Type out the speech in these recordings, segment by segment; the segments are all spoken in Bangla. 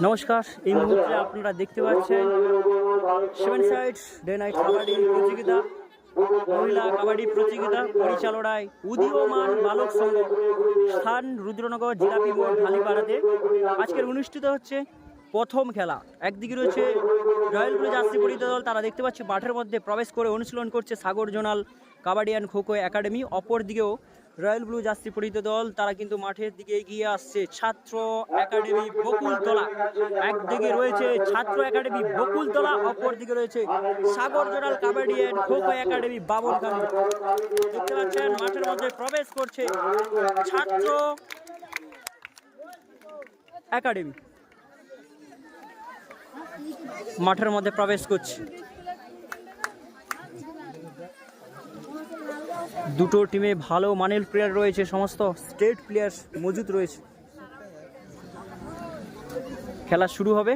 নমস্কার, এই মুহূর্তে আপনারা দেখতে পাচ্ছেন seven side day night kabaddi প্রতিযোগিতা, মহিলা কাবাডি প্রতিযোগিতা পরিচালনায় উদীয়মান বালক সংঘ, স্থান রুদ্রনগর, জিলাপি মোড়, ঢালিপাড়াতে আজকের অনুষ্ঠিত হচ্ছে প্রথম খেলা। একদিকে রয়েছে রয়্যাল ব্লু জার্সি পরিহিত দল, তারা দেখতে পাচ্ছে মাঠের মধ্যে প্রবেশ করে অনুশীলন করছে Sagar zonal kabaddi and kho kho academy. অপর দিকেও রয়্যাল ব্লু জার্সি পরিহিত দল, তারা কিন্তু মাঠের দিকে এগিয়ে আসছে ছাত্র একাডেমি বকুলতলা। একদিকে রয়েছে ছাত্র একাডেমি বকুলতলা, অপর দিকে রয়েছে Sagar zonal kabaddi and kho kho academy Babankhali. দেখতে পাচ্ছেন মাঠের মধ্যে প্রবেশ করছে ছাত্র একাডেমি, মাঠের মধ্যে প্রবেশ করছে। দুটো টিমে ভালো মানের প্লেয়ার রয়েছে, সমস্ত স্টেট প্লেয়ার মজুদ রয়েছে। খেলা শুরু হবে।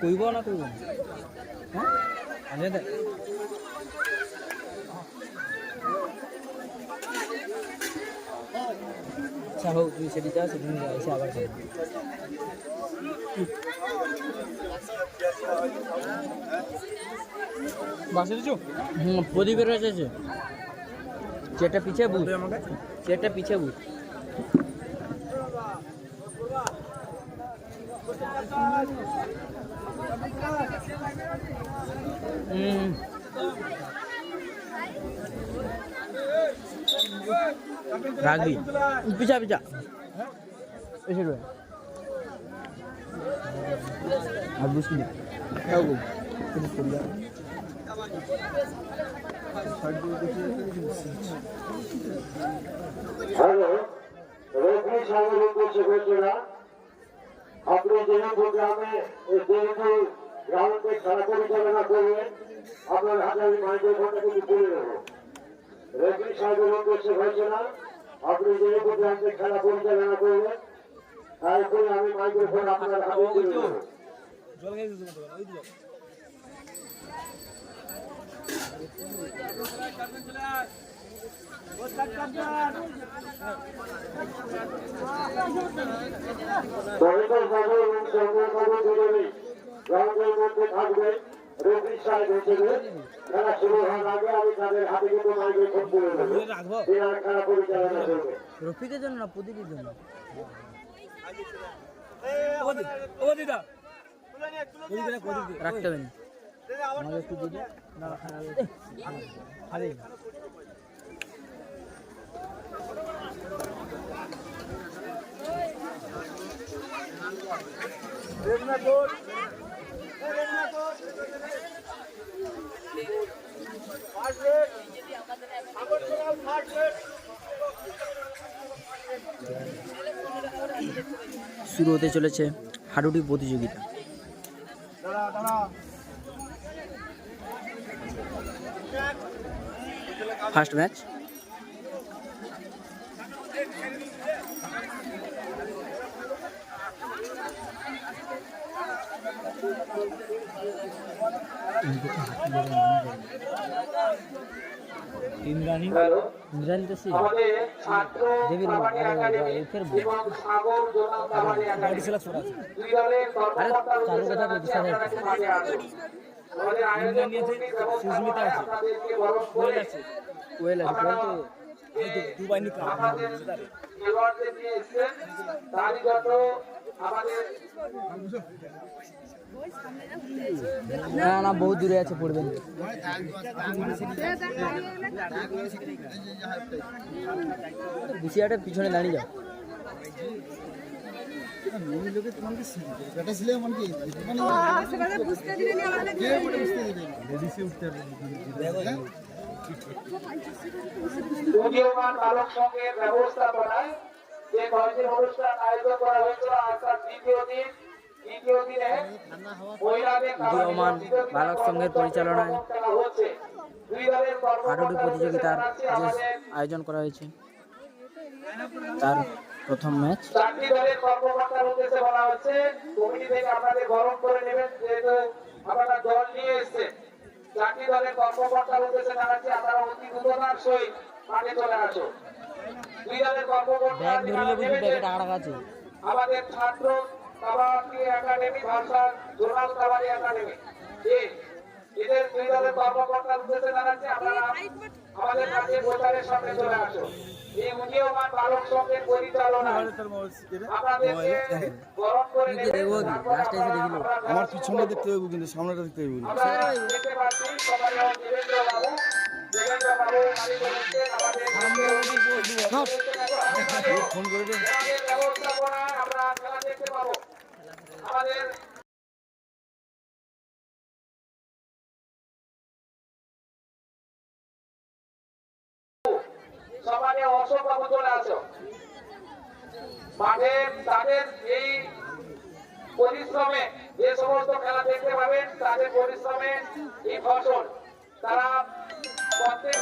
কইব না কইব আচ্ছা হোক, তুই সেটি যাও, সেটি এসে আবার প্রদীপের রয়েছে, চেয়ারটা পিছিয়ে বুঝ, চেয়ারটা পিছিয়ে বুঝ। রাখবি পিছা পিছা এসে রয়ে আর বুঝবি হ্যালো, রোগী সামরিক ঘোষণা। আপনি যেহেতু গ্রামে যেহেতু গ্রামকে খেলা পরিচালনা করবেন, আপনার হাতে আমি মাইক্রোফোনটা কিন্তু তুলে নেব। রোগী সামরিক ঘোষণা, আপনি যেহেতু গ্রামকে খেলা পরিচালনা করবেন, তাই করে আমি মাইক্রোফোন আপনার হাতে তুলে নেব। গ্রামের মধ্যে থাকবে রফিক সাহেব হিসেবে। খেলা শুরু হওয়ার আগে আমি তাদের হাতে কিন্তু মাইক্রোফোন তুলে দেবো, খেলা পরিচালনা করবে। রফিকের জন্য না, প্রদীপের জন্য রাখতে হবে না। একটু দিলে শুরু হতে চলেছে হাডুডি প্রতিযোগিতা। ফার্স্ট ম্যাচ না না, বহু দূরে আছে, পড়বেন। বিসিআরটা পিছনে দাঁড়িয়ে যাও। উদীয়মান বালক সংঘের ব্যবস্থাপনায় যে কয়েকটি অনুষ্ঠান আয়োজন করা হয়েছিল, আজকাল দ্বিতীয় দিনে উদীয়মান বালক সংঘের পরিচালনায় হাডুডু প্রতিযোগিতার যে আয়োজন করা হয়েছে, তার প্রথম ম্যাচ। চারটি দলের কর্মকর্তার উদ্দেশ্যে বলা হচ্ছে, কমিটি থেকে আপনাদের গরম করে নেবেন, যেহেতু আপনারা দল নিয়ে এসেছেন। চারটি দলের কর্মকর্তার উদ্দেশ্যে জানাচ্ছি, আপনারা অতি দ্রুততার সহিত মাঠে চলে আসো। দুই দলের কর্মকর্তা ব্যাগ যারা ধরিলে বুঝি নেমেছেন, ব্যাগে টাকা টাকা আছে। আমাদের ছাত্র kabaddi academy versus zonal kabaddi academy এদের দুই দলের কর্মকর্তার উদ্দেশ্যে জানাচ্ছি আপনারা আমাদের কাছে প্রচারের সামনে চলে আসো। এই উদীয়মান বালক সংঘের পরিচালনা আপনাদেরকে বরণ করে নেবে। আমার পিছনে দেখতে হবে কিন্তু সামনেটা দেখতে হবে। আমরা দেখতে পাচ্ছি সবাই দেবেন্দ্র বাবু মালিক বলেছেন আমাদের ফোন করে দে। আমাদের ব্যবস্থাপনায় আমরা খেলা দেখতে পাবো। আমাদের সমাজে অসংখ্য চলে আসো। মাঠে তাদের এই পরিশ্রমে যে সমস্ত খেলা দেখতে পাবেন তাদের পরিশ্রমে এই ফসল তারা প্রত্যেক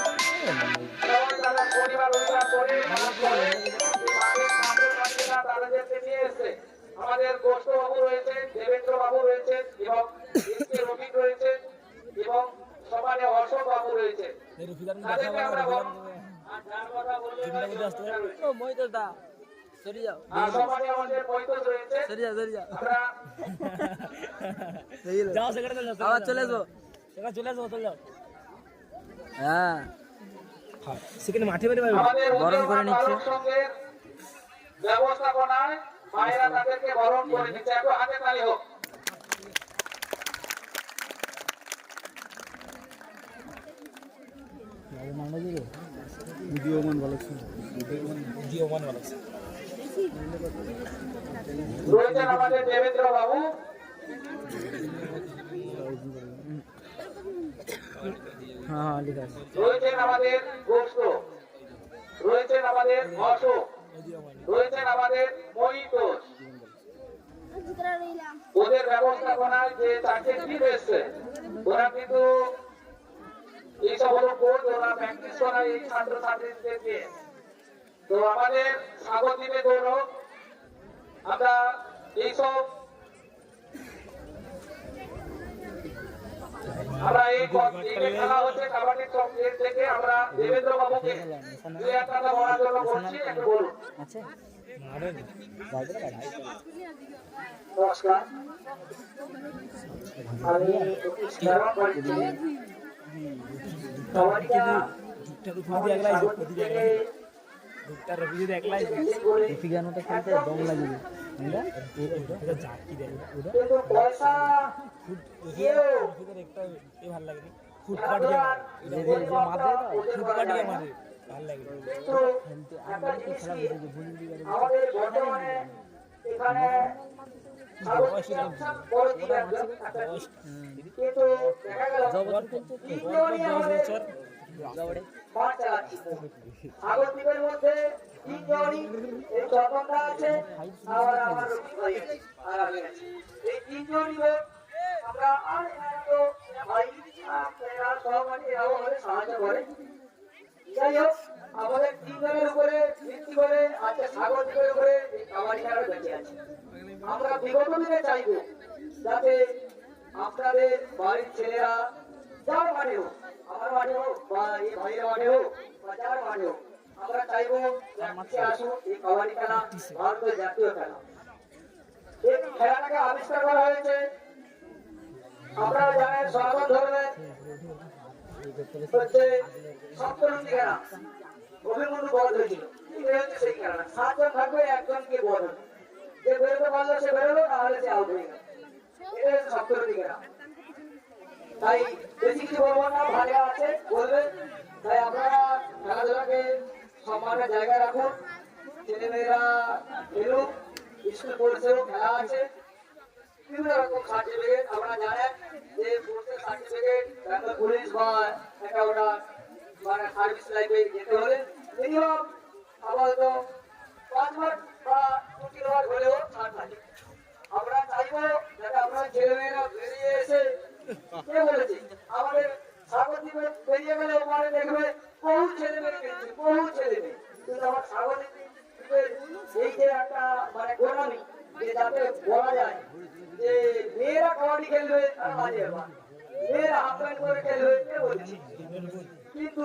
তারা শনিবার রবিবার করে তাদেরকে নিয়ে এসছে। আমাদের গোষ্ঠ বাবু রয়েছে, দেবেন্দ্র বাবু রয়েছে এবং রবীন্দ্র রয়েছে এবং সমাজে অশোক বাবু রয়েছে। তাদেরকে আমরা সমাজে আমাদের পৈতৃক রয়েছে। আবার চলে আসবো, চলে আসবো, চলে যাও। হ্যাঁ সেখানে মাঠে বেরোবে বরণ করে নিচ্ছে। ব্যবস্থাপনায় মায়েরা তাদেরকে বরণ করে নিচ্ছে। একটু হাতে তালি হোক। উদীয়মান ভালো ছিল। রয়েছেন আমাদের দেবেন্দ্র বাবু, রয়েছেন আমাদের গোষ্ঠ, রয়েছেন আমাদের অশোক, রয়েছেন আমাদের মহিতোষ। ওদের ব্যবস্থাপনায় যে চারটে টিম এসছে ওরা কিন্তু এইসব হলো কোচ, ওরা প্র্যাকটিস করায় এই ছাত্র ছাত্রীদেরকে। তো আমাদের স্বাগত দিবে গৌরব। আমরা এইসব আমরা এই খেলা হচ্ছে কাবাডির চক্রের থেকে আমরা দেবেন্দ্র বাবুকে দুই এক কথা বলার জন্য বলছি, একটু বলুন। নমস্কার, আমি গানটা খেলতে দম লাগবে। আমাদের বর্তমানে এখানে কিন্তু দেখা গেল স্বাগতিকের মধ্যে তিনজনই এই চটনটা আছে, আবার আমার রবি ভাই আর আমি আছি। এই তিনজনই লোক আমরা আর তো ভাই এরা সহপাঠী এরাও আমাদের সাহায্য করে। যাই হোক, আমাদের তিনজনের উপরে ভিত্তি করে আজকে স্বাগতিকের উপরে এই কাবাডি খেলা বেঁচে আছে। আমরা বিগত দিনে চাইবো যাতে আপনাদের বাড়ির ছেলেরা যার মাঠে হোক, আমার মাঠে হোক বা এই ভাইয়ের মাঠে হোক বা যার মাঠে হোক, আমরা চাইবো আসুন এই কাবাডি খেলা ভারতের জাতীয় খেলা। এই খেলাটাকে আবিষ্কার করা হয়েছে, আপনারা জানেন সনাতন ধর্মের হচ্ছে সপ্তরঞ্জি খেলা অভিমন্যু বধ হয়েছিল। হচ্ছে সেই খেলাটা 7 জন থাকবে, একজনকে বধ হবে, যে বেরোতে পারলো সে বেরোলো, তাহলে সে আউট হয়ে গেল। এটা হচ্ছে সপ্তরঞ্জি খেলা। তাই বেশি কিছু বলবো না, ভালো আছে বলবে। তাই আপনারা খেলাধুলাকে সম্মানের জায়গায় রাখুন। ছেলেমেয়েরা খেলুক, স্কুল পড়ছেও খেলা আছে, বিভিন্ন রকম সার্টিফিকেট আমরা জানেন যে ফোর্সের সার্টিফিকেট বেঙ্গল পুলিশ বা একটা ওটা মানে সার্ভিস লাইফে যেতে হলে মিনিমাম আপাতত 5 মাস বা 2-3 মাস হলেও ছাড় থাকে। আমরা চাইবো যাতে আপনার ছেলেমেয়েরা বেরিয়ে এসে কে বলেছে আমাদের স্বাগতিক বেরিয়ে গেলে ওখানে দেখবে বহু ছেলে মেয়ে খেলছে, বহু ছেলে মেয়ে, কিন্তু আমার স্বাগতিক এই যে একটা মানে গোড়ামি যে যাতে বলা যায় যে মেয়েরা কাবাডি খেলবে আর বাজে মেয়েরা হাফ প্যান্ট করে খেলবে কে বলছে, কিন্তু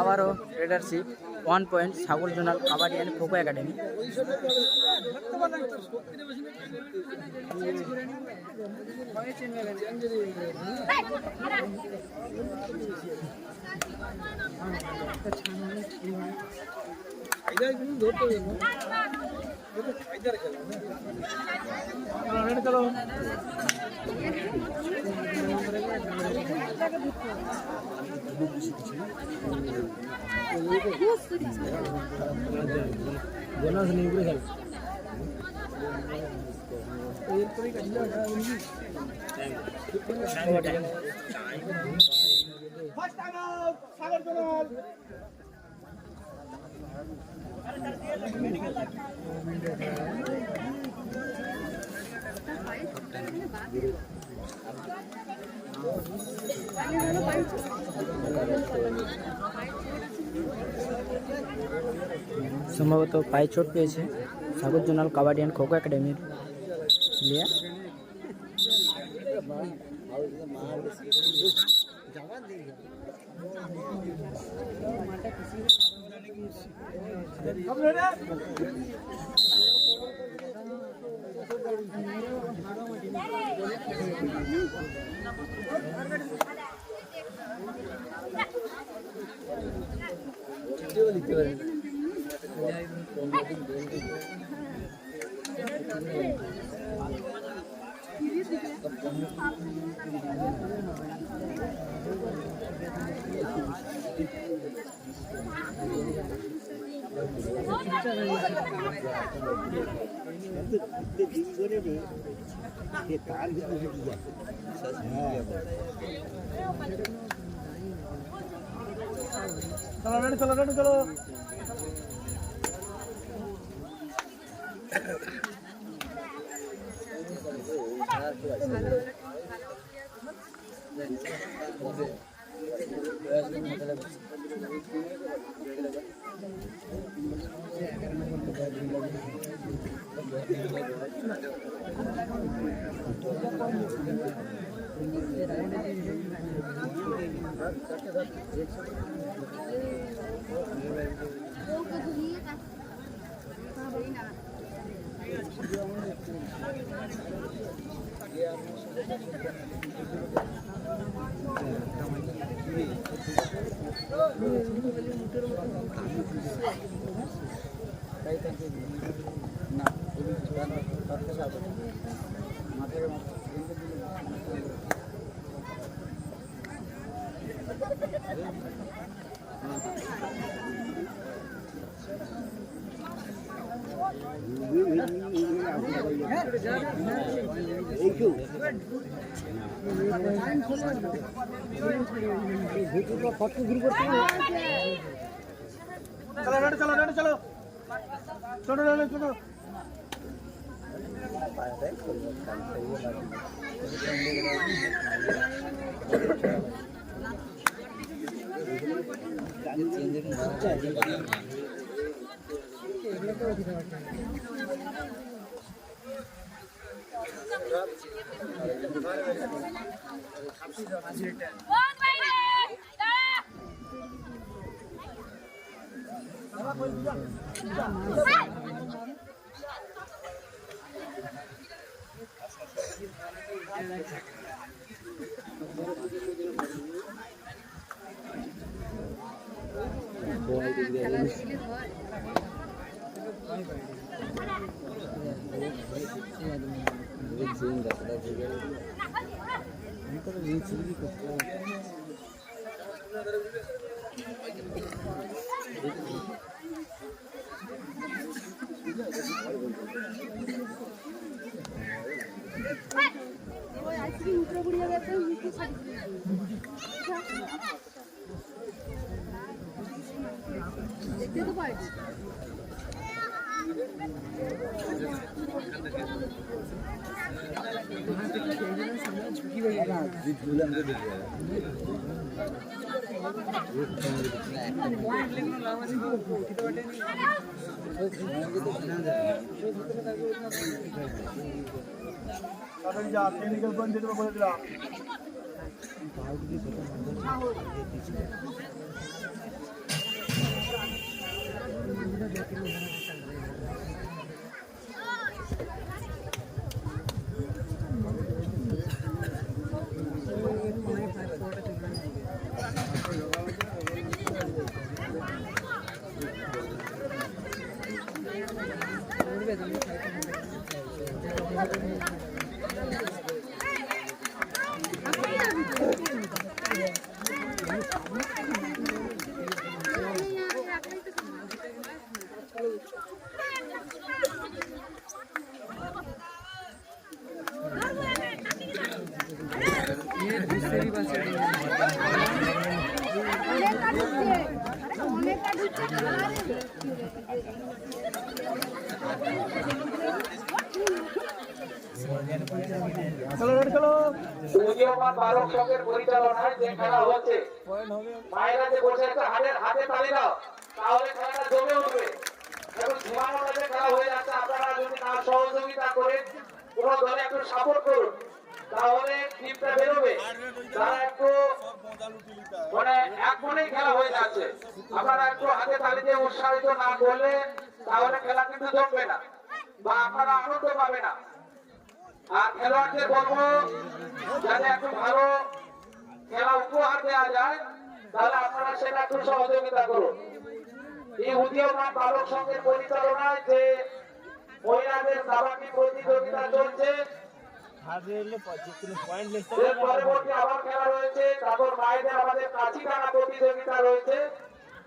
আবারও leadership 1 point Sagar zonal kabaddi and kho kho academy. সম্ভবত পায়ে চোট পেয়েছে সাগর জোনাল কাবাডি অ্যান্ড খোখো একাডেমির প্লেয়ার। চলো দেখতে তো পারছি উদীয়মান বালক সংঘের পরিচালনায় যে খেলা হচ্ছে, মায়েরা যে বসে আছে হাতে তালি দাও, তাহলে খেলাটা জমে উঠবে। এখন ঝিমানোর যে খেলা হয়ে যাচ্ছে, আপনারা যদি তার সহযোগিতা করে কোন দলে একটু সাপোর্ট করুন, তাহলে টিমটা বেরোবে। তারা একটু মানে এক মনেই খেলা হয়ে যাচ্ছে, আপনারা একটু হাতে তালি দিয়ে উৎসাহিত না করলে তাহলে খেলা কিন্তু জমবে না বা আপনারা আনন্দ পাবে না। আর খেলোয়াড়দের বলবো যাতে একটু ভালো খেলা উপহার দেওয়া যায়, তাহলে আপনারা সেটা একটু সহযোগিতা করুন। এই উদীয়মান বালক সংঘের পরিচালনায় যে মহিলাদের কাবাডি প্রতিযোগিতা চলছে, পরবর্তী আবার খেলা রয়েছে, তারপর মায়েদের আমাদের কাছি টানা প্রতিযোগিতা রয়েছে।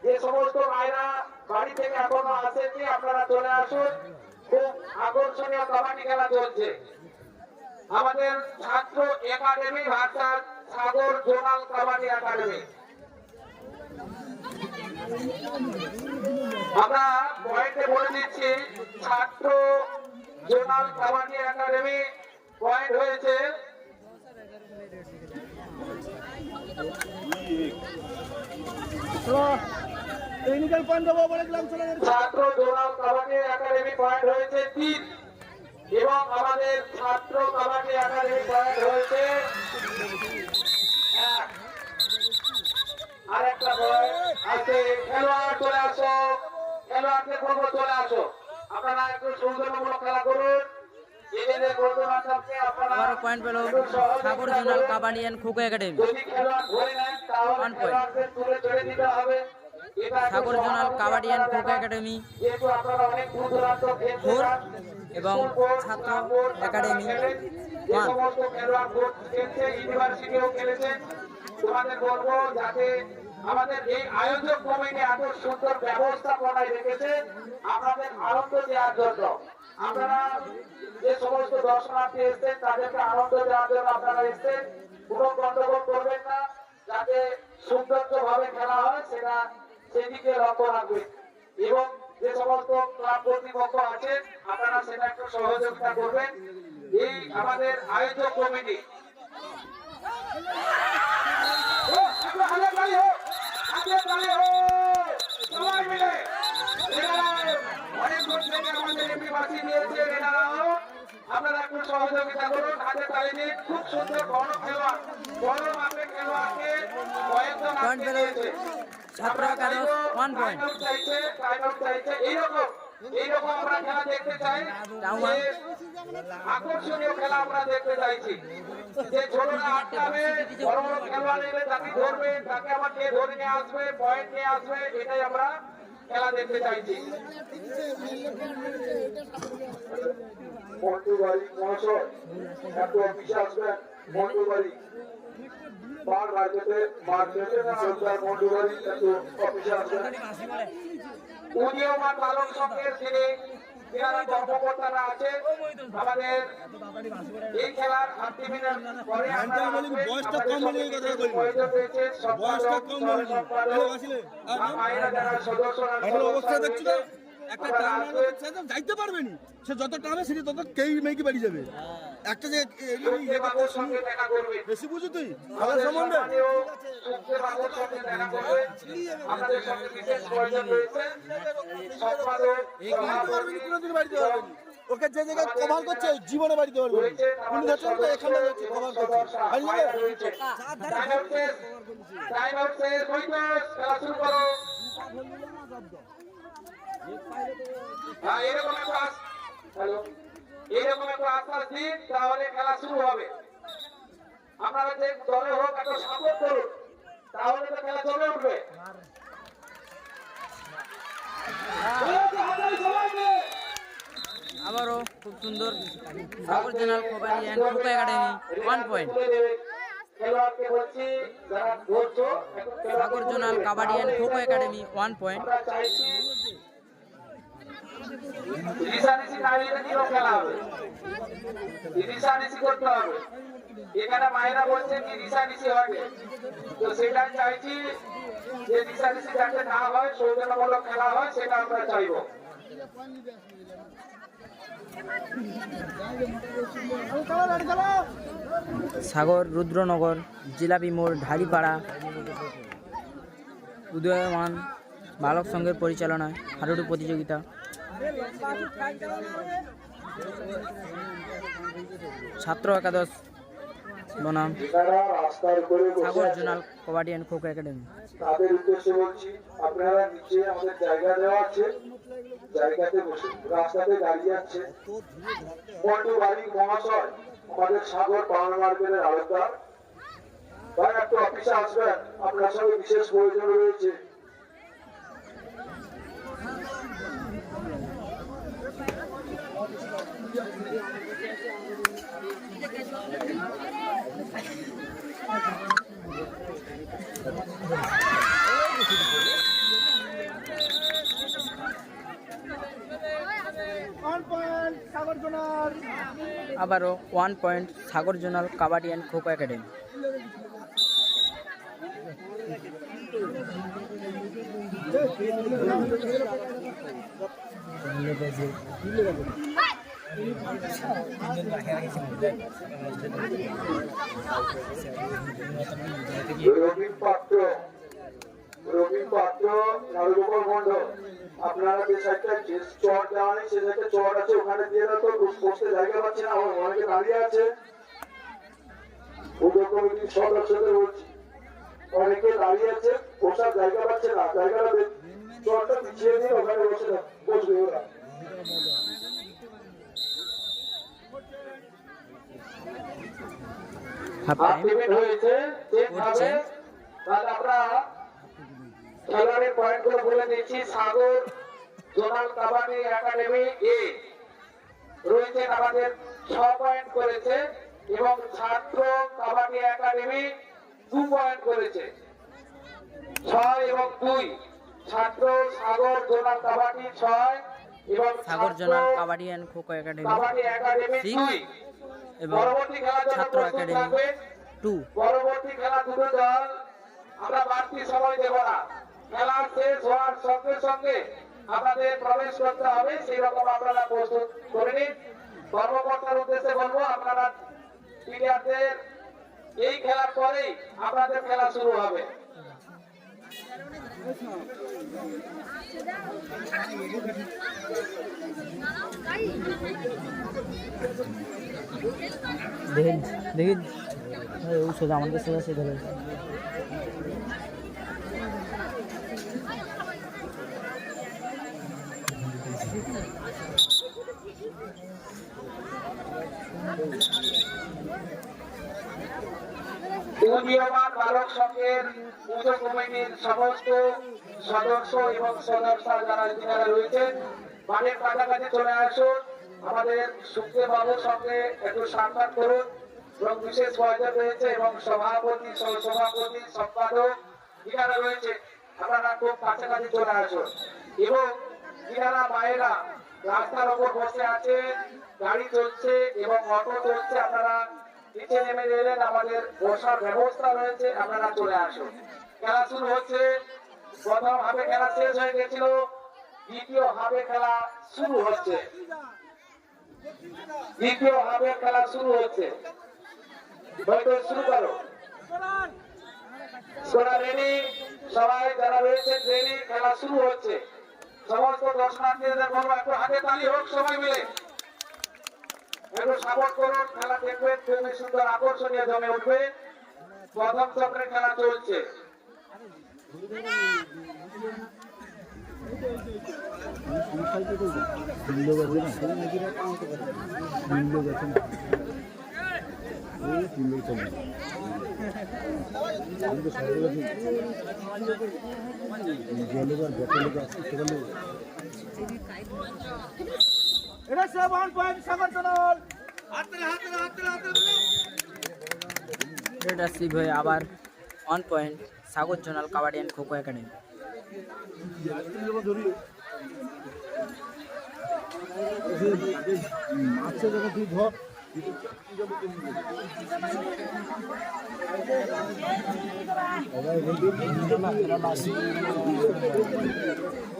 যে সমস্ত মায়েরা বাড়ি থেকে এখনো আসেননি, আপনারা চলে আসুন। খুব আকর্ষণীয় কাবাডি খেলা চলছে। আমাদের ছাত্র একাডেমি ভাষার সাগর জোনাল কাবাডি একাডেমি, আমরা পয়েন্টে বলে দিচ্ছি, ছাত্র জোনাল কাবাডি একাডেমি পয়েন্ট হয়েছে ছাত্র জোনাল কাবাডি একাডেমি পয়েন্ট হয়েছে 3 এবং আমাদের ছাত্র কাবাডি একাডেমি পয়েন্ট হয়েছে 1। আরেকটা পয়েন্ট আছে। খেলোয়াড় চলে আসো, খেলোয়াড়দের বলবো চলে আসো, আপনারা একটু সৌজন্যমূলক খেলা করুন। আবারও পয়েন্ট পেল Sagar zonal kabaddi and kho kho academy. যদি খেলোয়াড় ধরে নেন তাহলে খেলোয়াড়দের তুলে চলে দিতে হবে। Sagar zonal kabaddi and kho kho academy যেহেতু আপনারা অনেক দূর দূরান্ত খেলতে 4 যান, এবং ছাত্র একাডেমি যে 1। সমস্ত খেলোয়াড় খেলছে, ইউনিভার্সিটিও খেলেছে, তোমাদের বলবো যাতে আমাদের এই আয়োজক কমিটি এত সুন্দর ব্যবস্থাপনায় রেখেছে আপনাদের আনন্দ দেওয়ার জন্য। আপনারা যে সমস্ত দর্শনার্থী এসছেন তাদেরকে আনন্দ দেওয়ার জন্য আপনারা এসছেন, কোনো গন্ডগোল করবেন না, যাতে সৌন্দর্য ভাবে খেলা হয় সেটা সেদিকে লক্ষ্য রাখবেন। এবং যে সমস্ত ক্লাব কর্তৃপক্ষ আছেন আপনারা সেটা একটু সহযোগিতা করবেন। এই আমাদের আয়োজক কমিটি সবাই মিলে অনেক দূর থেকে আমাদের এমপি বাসি দিয়েছে, আপনারা একটু সহযোগিতা করুন, হাতে তালি দিন। খুব সুন্দর বড় খেলোয়াড়, বড় মাপের খেলোয়াড়কে কয়েকজন আটকে দিয়েছে। ছাত্র একাদশ 1 পয়েন্ট। এইরকম আমরা খেলা দেখতে চাই, আকর্ষণীয় খেলা আমরা দেখতে চাইছি। যে ছোটরা আটকাবে, বড় বড় খেলোয়াড় এলে তাকে ধরবে, তাকে আবার কে ধরে নিয়ে আসবে, পয়েন্ট নিয়ে আসবে, এটাই আমরা খেলা দেখতে চাইছি। মন্টু বাড়ি মহাশয় একটু অফিসে আসবেন। মন্টু বাড়ি মার্কেটে মন্টু বাড়ি একটু অফিসে আসবেন। উদীয়মান বালক সংঘের যিনি কর্মকর্তারা আছে আমাদের এই খেলার 30 মিনিট পরে আমরা বয়সটা কম বলে এই কথা বলি বয়সটা কম বলে মায়েরা যারা সদস্যরা অবস্থা দেখছো না একটা টান যাইতে পারবে না সে যত টানে সে তত কেই মেকি বাড়ি যাবে একটা যে বাবুর সঙ্গে দেখা করবে বেশি বুঝো তুই আমার সম্বন্ধে বাবুর সঙ্গে দেখা করবে আমাদের সঙ্গে বিশেষ প্রয়োজন রয়েছে সম্পাদক কোনোদিন বাড়িতে পারবে না ওকে যে জায়গায় কভার করছে জীবনে বাড়িতে পারবে না উনি যাচ্ছেন তো এখানে যাচ্ছে কভার করছে বাড়ি যাবে টাইম আউট শেষ হইতো খেলা শুরু করো হ্যাঁ এরকম একটা হ্যালো এরকম একটা আশ্বাস দিন তাহলে খেলা শুরু হবে আপনারা যে দলে হোক একটা সাপোর্ট করুন তাহলে তো খেলা চলে উঠবে আবারও খুব সুন্দর Sagar zonal kabaddi and kho kho academy 1 point. খেলোয়াড়কে বলছি যারা ধরছো Sagar zonal kabaddi and kho kho academy 1 point. আমরা চাইছি রিসার্চি নাইলে দিও খেলা হবে রিসার্চি করতে হবে এখানে মায়েরা বলছে কি রিসার্চি হবে তো সেটা চাইছি যে রিসার্চি যাতে না হয় সৌজন্যমূলক খেলা হয় সেটা আমরা চাইবো সাগর রুদ্রনগর জিলাপি মোড় ঢালিপাড়া উদয়মান বালক সংঘের পরিচালনায় হাডুডু প্রতিযোগিতা। ছাত্র একাদশ বনাম যারা রাস্তার উপরে বসে সাগর আছেন, zonal kabaddi and kho kho academy. তাদের উদ্দেশ্যে বলছি আপনারা নিচে আমাদের জায়গা দেওয়া আছে জায়গাতে বসে রাস্তাতে দাঁড়িয়ে আছে পল্টু বাড়ি মহাশয় আমাদের সাগর পাওনা মার্কেটের আড়তদার ভাই একটু অফিসে আসবেন আপনার সঙ্গে বিশেষ প্রয়োজন রয়েছে আবারও 1 point Sagar zonal kabaddi and kho kho academy. Rabin Patra Narugopal Mondal আপনারা যে সাইডটা যে চট দেওয়া নেই সে সাইডটা চট আছে ওখানে দিয়ে দাও তো বসতে জায়গা পাচ্ছে না অনেকে দাঁড়িয়ে আছে পুজো কমিটির সদস্যদের বলছি অনেকে দাঁড়িয়ে আছে বসার জায়গা পাচ্ছে না জায়গাটা চটটা পিছিয়ে দিয়ে ওখানে বসবে ওরা হাফ টাইম পেমেন্ট হয়েছে চেক হবে তাহলে আমরা খেলোয়াড়ের পয়েন্টগুলো বলে দিচ্ছি সাগর জোনাল কাবাডি একাডেমি এ রয়েছে আমাদের 6 পয়েন্ট করেছে এবং ছাত্র কাবাডি একাডেমি 2 পয়েন্ট করেছে 6 এবং 2 ছাত্র সাগর জোনাল কাবাডি 6 এবং Sagar zonal kabaddi and kho kho academy kabaddi academy 6 2 এবং পরবর্তী খেলার জন্য ছাত্র প্রস্তুত একাডেমি থাকবে 2। পরবর্তী খেলা দুটো দল আমরা বাড়তি সময় দেব না খেলা শেষ হওয়ার সঙ্গে সঙ্গে আপনাদের প্রবেশ করতে হবে সেই রকম আপনারা প্রস্তুত করে নিন কর্মকর্তার উদ্দেশ্যে বলবো আপনারা প্লেয়ারদের এই খেলার পরেই আপনাদের খেলা শুরু হবে দেখেন দেখেন ও সোজা আমাদের সোজা সে ধরে উদীয়মান বালক সংঘের পুজো কমিটির সমস্ত সদস্য এবং সদস্য যারা রয়েছেন মাঠের কাছাকাছি চলে আসুন আমাদের সুখদেব বাবুর সঙ্গে একটু সাক্ষাৎ করুন এবং বিশেষ প্রয়োজন রয়েছে এবং সভাপতি সহসভাপতি সম্পাদক যারা রয়েছে আপনারা খুব কাছাকাছি চলে আসুন এবং যারা মায়েরা রাস্তার উপর বসে আছে, গাড়ি চলছে এবং অটো চলছে, আপনারা নিচে নেমে এলেন, আমাদের বসার ব্যবস্থা রয়েছে, আপনারা চলে আসুন। খেলা শুরু হচ্ছে। প্রথম হাফে খেলা শেষ হয়ে গেছিল, দ্বিতীয় হাফে খেলা শুরু হচ্ছে। দ্বিতীয় হাফে খেলা শুরু হচ্ছে। হয়তো শুরু করো। সোনা রেডি, সবাই যারা রয়েছেন রেডি, খেলা শুরু হচ্ছে। সমস্ত দর্শনার্থীদের বলবো একটু হাতে তালি হোক সবাই মিলে, একটু সাপোর্ট করুন। খেলা দেখবেন, খুবই সুন্দর আকর্ষণীয় জমে উঠবে। প্রথম চক্রে খেলা চলছে। এটা 7 পয়েন্ট সাগর জোনাল। এটা সিভ হয়ে আবার 1 point Sagar zonal kabaddi and kho kho academy. আচ্ছা যখন তুই ধর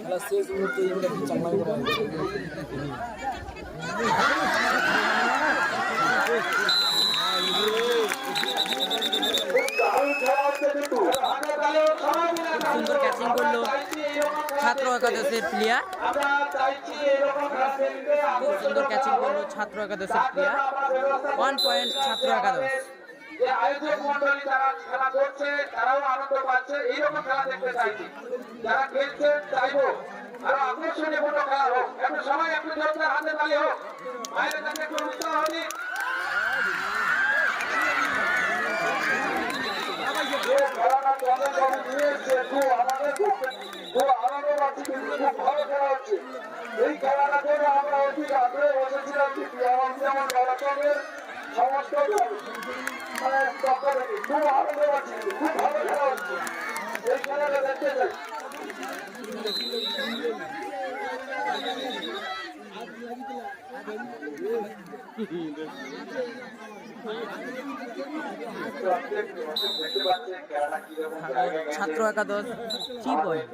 খেলা শেষ মুহূর্তে চাংলাই করা সুন্দর ক্যাচিং করলো ছাত্র একাদশের প্লেয়ার, খুব সুন্দর ক্যাচিং করলো ছাত্র একাদশের প্লেয়ার। 1 পয়েন্ট ছাত্র একাদশ। যে আয়োজক মন্ডলী যারা খেলা করছে তারাও আনন্দ পাচ্ছে, এইরকম খেলা দেখতে চাইছি। যারা খেলছে চাইবো আরো আকর্ষণীয় কোনো খেলা হোক। একটু সবাই একটু জোরদার হাতে তালি হোক, বাইরে থেকে একটু উৎসাহ হয়নি। খেলাটা চলে চলে নিয়েছে, আনন্দ পাচ্ছি, কিন্তু খুব ভালো খেলা হচ্ছে। এই খেলাটা থেকে আমরা অতি আগ্রহে বসেছিলাম যেমন খেলাচলের সমস্ত পক্ষ থেকে খুব আনন্দ পাচ্ছি, খুব ভালো খেলা হচ্ছে। এই খেলাটা দেখতে চাই। দেখতে পাচ্ছেন খেলাটা কিরকম জায়গায় গেছে। ছাত্র একাদশ 3 পয়েন্ট।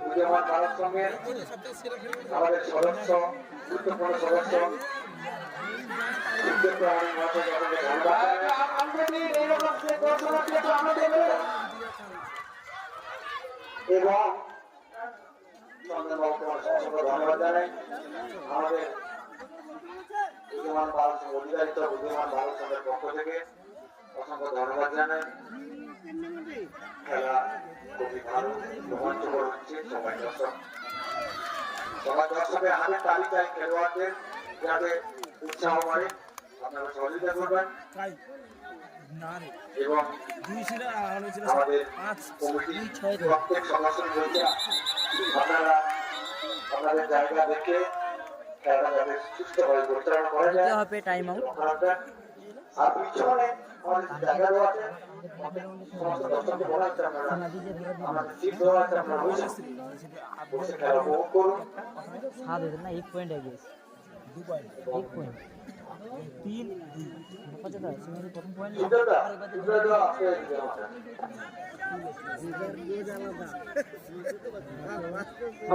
উদীয়মান ভারত সংঘের আমাদের সদস্য, গুরুত্বপূর্ণ সদস্য এবং চন্দ্রবাবু তোমার অসংখ্য ধন্যবাদ জানাই। আমাদের উদীয়মান ভারত সংঘ অধিকারিত উদীয়মান ভারত সংঘের পক্ষ থেকে অসংখ্য ধন্যবাদ জানাই। খেলা খুবই ভালো, রোমাঞ্চকর হচ্ছে। সবাই দর্শকের হাতে তালি চাই খেলোয়াড়দের, যাতে উৎসাহ বাড়ে। আপনারা সহযোগিতা করবেন এবং আমাদের কমিটির প্রত্যেক সদস্য বলছে আপনারা আপনাদের জায়গা দেখে খেলাটা যাতে সুস্থভাবে পরিচালনা করা যায়। দিতে হবে টাইম আউট। আর পিছনে আমাদের জায়গা দেওয়া আছে, সমস্ত দর্শককে বলা হচ্ছে আপনারা আমাদের সিট দেওয়া আছে, আপনারা বসে খেলা উপভোগ করুন। 7 না 1 পয়েন্ট এগিয়ে 2 পয়েন্ট 1 পয়েন্ট 3 2 কতটা সিঙ্গেল প্রথম পয়েন্ট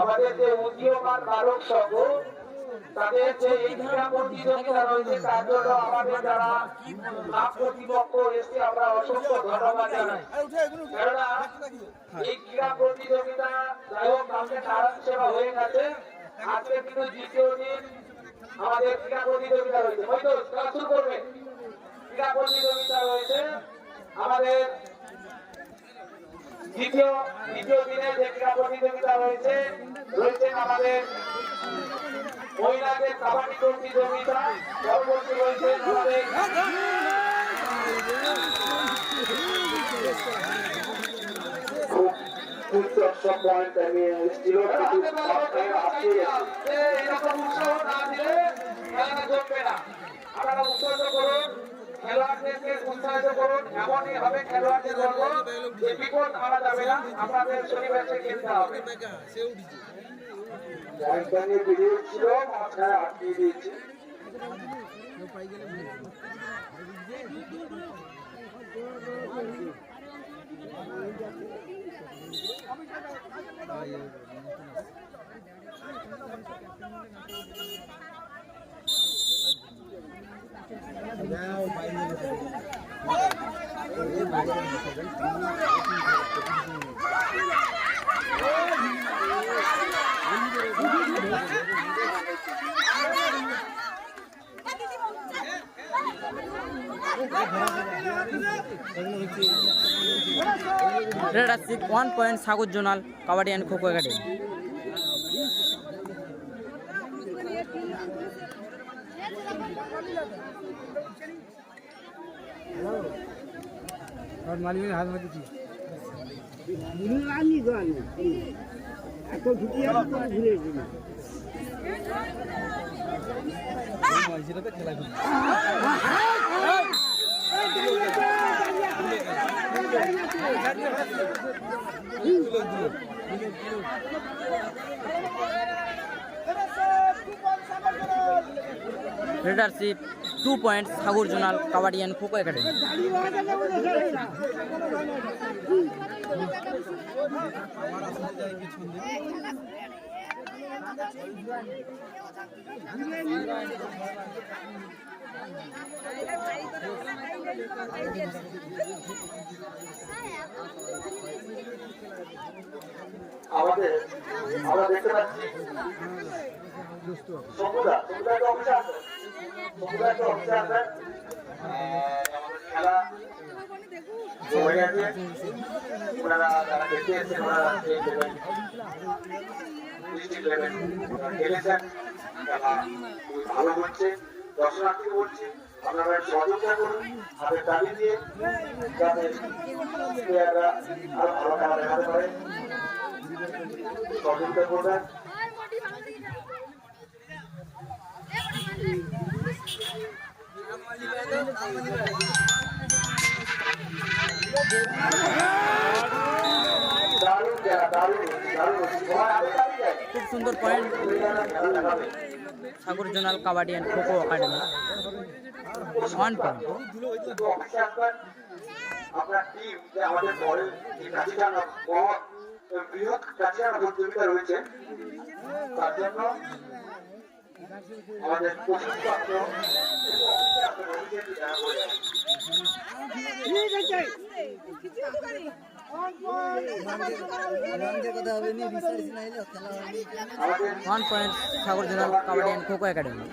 আমাদের যে উদীয়মান বালক সংঘ তাদের যে এই ক্রীড়া প্রতিযোগিতা রয়েছে তার জন্য আমাদের যারা ক্লাব কর্তৃপক্ষ এসে আমরা অসংখ্য ধন্যবাদ জানাই। কেননা এই ক্রীড়া প্রতিযোগিতা যাই হোক আমাদের সারা সেবা হয়ে গেছে। আজকে কিন্তু দ্বিতীয় দিন আমাদের ক্রীড়া প্রতিযোগিতা রয়েছে। হয়তো খেলা শুরু করবে। ক্রীড়া প্রতিযোগিতা রয়েছে আমাদের দ্বিতীয় দিনে যে ক্রীড়া প্রতিযোগিতা রয়েছে আমাদের মহিলাদের কাবাডি প্রতিযোগিতা, পরবর্তী রয়েছে আমাদের এরকম উৎসাহ না দিলে খেলাটা জমবে না। আপনারা উৎসাহিত করুন, খেলোয়াড়দেরকে উৎসাহিত করুন। এমনই হবে খেলোয়াড়দের বলবো যে বিপদ আনা যাবে না, আপনাদের শরীরে খেলতে হবে। পয়েন্টটা নিয়ে বেরিয়ে ছিল, মাঝখানে আটকিয়ে দিয়েছি। রেড আর 1 point Sagar zonal kabaddi and kho kho academy. Leadership 2 point Sagar zonal kabaddi and kho kho academy. আমরা দেখতে পাচ্ছি সবুদা একটা অফিসে আছে, সবুদা একটা অফিসে আছে। আমাদের খেলা হয়ে গেছে, ওনারা যারা দেখতে এসেছেন ওনারা ডিস্ট্রিক্ট লেভেল খেলেছেন, খেলা খুবই ভালো হচ্ছে। দর্শনার্থী বলছি আপনারা সহযোগিতা করুন হাতের তালি দিয়ে, যাতে প্লেয়াররা আরো ভালো খেলা দেখাতে পারে। সহযোগিতা করবেন। খুব সুন্দর point Sagar zonal kabaddi and kho kho academy 1 point. আপনার টিম যে আমাদের দলের যে কাজিরাঙ্গা বৃহৎ কাজিরাঙ্গা প্রতিযোগিতা রয়েছে, তার জন্য আমাদের প্রশিক্ষক one point Sagar zonal kabaddi and kho kho academy.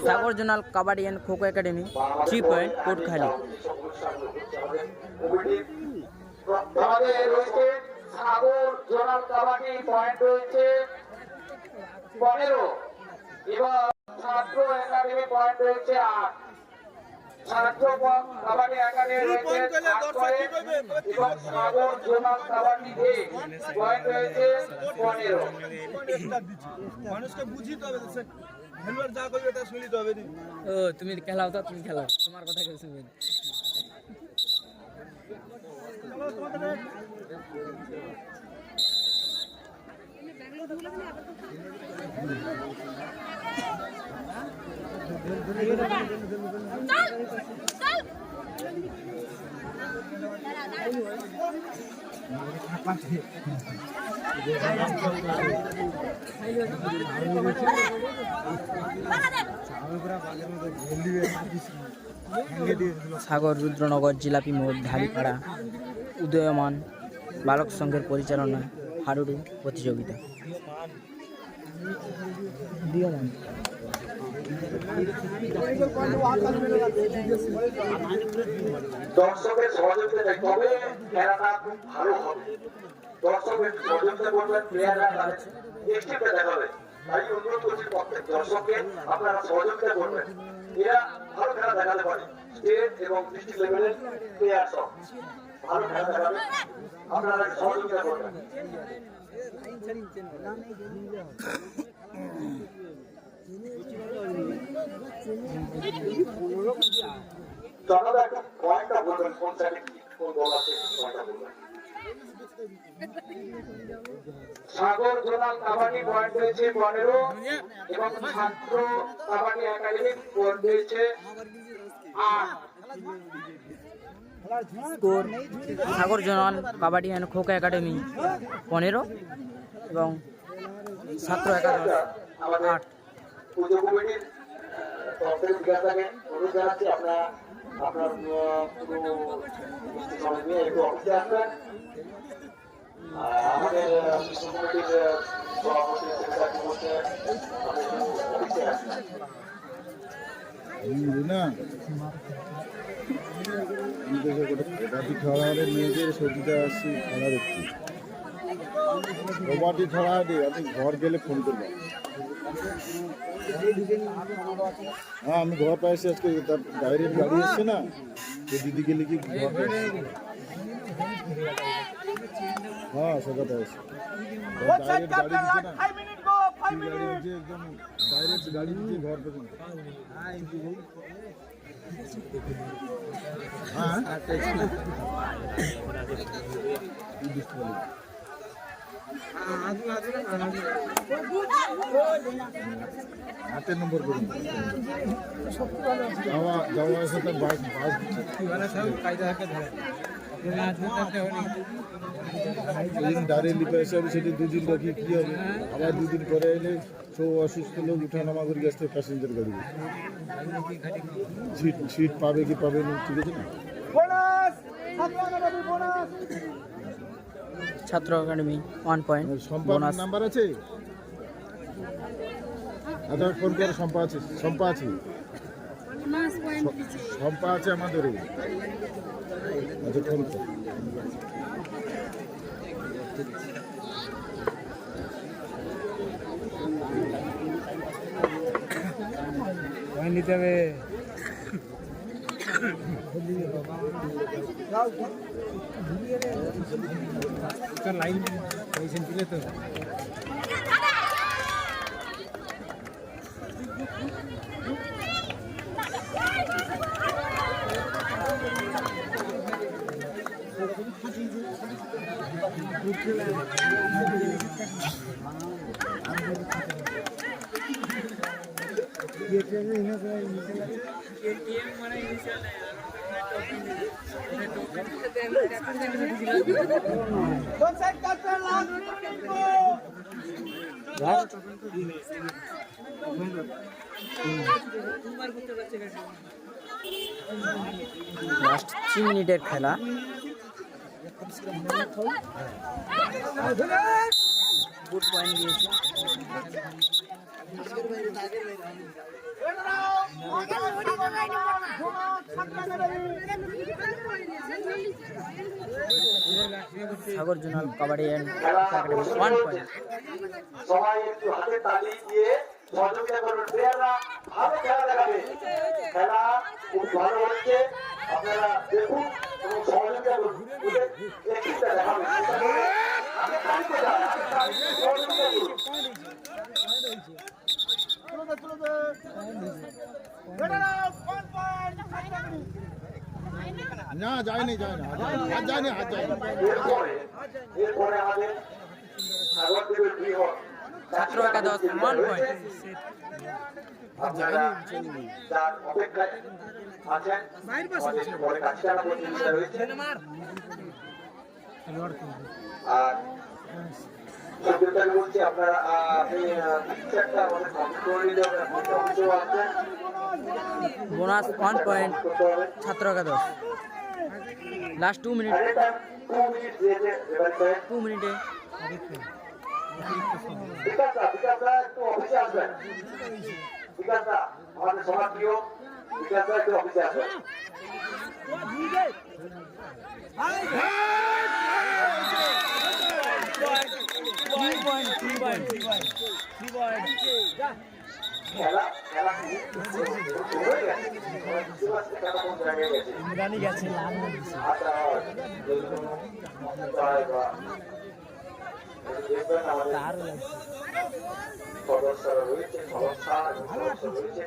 Sagar zonal kabaddi and kho kho academy 3 point Kotkhali. আমাদের রয়েছে সাগর জোনাল কাবাডি পয়েন্ট রয়েছে 15 এবং ছাত্র একাডেমি পয়েন্ট রয়েছে 8। ছাত্র কাবাডি একাডেমি রয়েছে 8 পয়েন্ট এবং সাগর জোনাল কাবাডি পয়েন্ট রয়েছে 15। মানুষকে বুঝিতে হবে, খেলোয়াড় যা করবে তা শুনিতে হবে। ও তুমি খেলাও তো, তুমি খেলাও, তোমার কথা কেউ শুনবে না। সাগর রুদ্রনগর জিলাপি মোড় ঢালিপাড়া উদয়মান বালক সংঘের পরিচালনায় হাডুডু প্রতিযোগিতা। দর্শকের সহযোগিতা চাই, তবে খেলাটা খুব ভালো হবে। দর্শকের সহযোগিতা করবেন, প্লেয়াররা তাদের দেখাবে। তাই অনুরোধ করছি প্রত্যেক দর্শককে আপনারা সহযোগিতা করবেন। এরা ভালো খেলা দেখাতে পারে, স্টেট এবং ডিস্ট্রিক্ট লেভেলের প্লেয়ার সব ভালো খেলা দেখাবে, আপনারা সহযোগিতা করবেন। জনতা একটু পয়েন্টটা বলবেন, কোন সাইডে কোন দল আছে পয়েন্টটা বলবেন। সাগর জোনাল কাবাডি পয়েন্ট হয়েছে 15 এবং ছাত্র কাবাডি একাডেমি পয়েন্ট হয়েছে 8। Score Sagar zonal kabaddi and kho kho academy 15 এবং ছাত্র একাদশ আমাদের 8। পুজো কমিটির তরফ থেকে বিকাশ থাকে অনুরোধ জানাচ্ছি, আপনার পুরো সময় নিয়ে একটু অফিসে আসবেন। আমাদের পুজো কমিটির সভাপতি সেক্রেটারি বসে আপনি একটু অফিসে আসবেন। না কবাডি খেলারে মেয়েদের সবজিটা আসছি খেলা দেখছি। কবাডি খেলা দিয়ে আপনি ঘর গেলে ফোন করবেন। হ্যাঁ আমি ঘর পাইছি আজকে, তার ডাইরেক্ট গাড়ি এসছে না, তো দিদি গেলে কি ঘর পাইছি। হ্যাঁ সকালে আসছে, ডাইরেক্ট গাড়ি দিচ্ছে না, গাড়ি দিচ্ছে একদম ডাইরেক্ট গাড়ি দিচ্ছে ঘর পর্যন্ত। হ্যাঁ হাতের নম্বর করুন, যাওয়া আসে তার বাস ডাইরেক্ট লিপে এসে হবে, সেটি 2 দিন রাখি কী হবে, আবার 2 দিন পরে এলে সব অসুস্থ লোক উঠানামা করে গেছে প্যাসেঞ্জার গাড়ি, সিট পাবে কি পাবে না, ঠিক আছে না। ছাত্র একাডেমি 1 পয়েন্ট সম্পার নাম্বার আছে, আচ্ছা ফোন করে সম্পা আছে, সম্পা আছে, সম্পা আছে আমাদের, আচ্ছা ফোন কর। নিতে হবে লাইন দিলে তো লাস্ট 3 মিনিটের খেলা। গুড পয়েন্ট দিয়েছে। Sagar zonal kabaddi and academy 1 point. সবাই একটু হাতে তালি দিয়ে সহযোগিতা করবেন, প্লেয়াররা ভালো খেলা দেখাবে, খেলা খুব ভালো হচ্ছে, আপনারা দেখুন এবং সহযোগিতা করুন, একটিটা দেখাবে, হাতে তালি কোথায়, হাতে তালি দিয়ে সহযোগিতা করুন। না যায়নি, যায় না, হাত যায়নি, হাত যায়নি। এরপরে আমাদের সাগর দেবের বৃহৎ ছাত্র একাদশ 1 পয়েন্ট। আপনারা যার অপেক্ষায় আছেন, আমাদের পরে কাছিয়ালা প্রতিযোগিতা রয়েছে, আর সেক্রেটারি বলছি আপনারা আপনি পিকচারটা আমাদের কমপ্লিট করে নিতে হবে, অফিসেও আসবেন, বোনাস 1 পয়েন্ট করতে হবে। ছাত্র একাদশ। Last 2 minute, At a time, 2 minutes দিয়েছে এবার স্যার। 2 মিনিটে বিকাশদা একটু অফিসে আসবেন, বিকাশদা আমাদের সবার প্রিয় বিকাশদা একটু অফিসে আসবেন। খেলা খেলা শুরু হয়ে গেছে খেলা কোন জায়গায় গেছে ইমরানি গেছে লাল দিছে আচ্ছা দেখবেন আমাদের তার লাগছে সদস্যরা রয়েছে সদস্য রয়েছে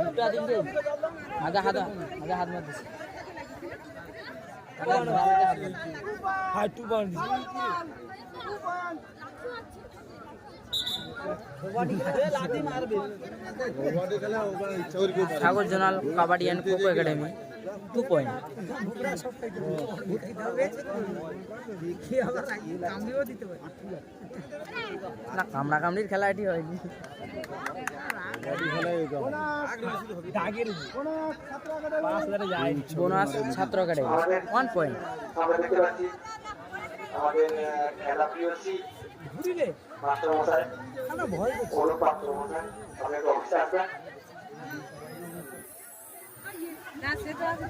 দুটা দিন দে আগা হাত মার দিছে হাই 2 point Sagar zonal kabaddi and kho kho academy 2 point না কামড়া কামড়ির খেলা এটি হয়নি বোনাস ছাত্র একাডেমি 1 পয়েন্ট আমরা দেখতে পাচ্ছি আমাদের খেলা পিওসি মাস্টার মশাই অনুপ পাত্র মশাই আপনি একটু অফিসে আসবেন না সে তো আছে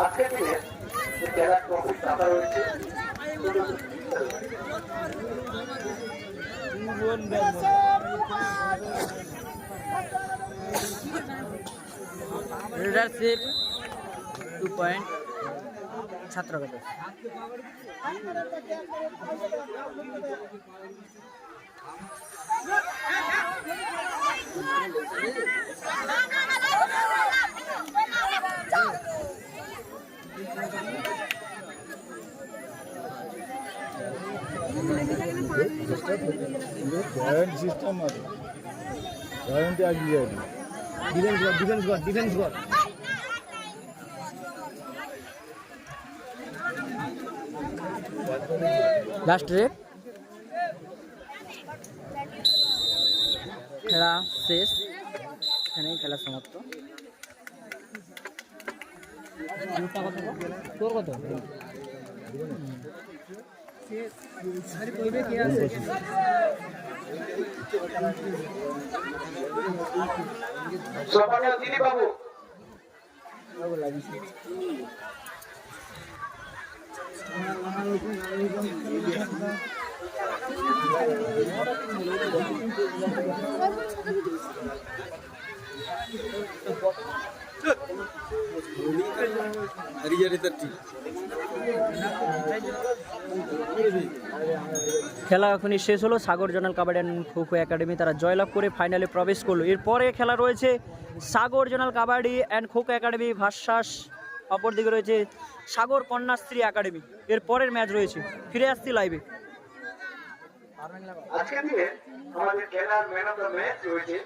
আজকের দিনে যে খেলার ট্রফির টাকা রয়েছে লিডারশিপ 2 পয়েন্ট ছাত্র একাডেমি পয়েন্ট সিস্টেম আছে পয়েন্টে আগিয়ে যাবে ডিফেন্স কর লাস্ট রেট খেলা শেষ এখানেই খেলা সমাপ্ত তোর কত সম্মানীয় দিলীপ বাবু খেলা এখনই শেষ হলো। Sagar zonal kabaddi and kho kho academy তারা জয়লাভ করে ফাইনালে প্রবেশ করলো। এরপরে খেলা রয়েছে Sagar zonal kabaddi and kho kho academy versus অপরদিকে রয়েছে সাগর কন্যাশ্রী একাডেমি। এর পরের ম্যাচ রয়েছে, ফিরে আসছি লাইভে। আজকের দিনে আমাদের খেলার ম্যান অফ দ্য ম্যাচ রয়েছে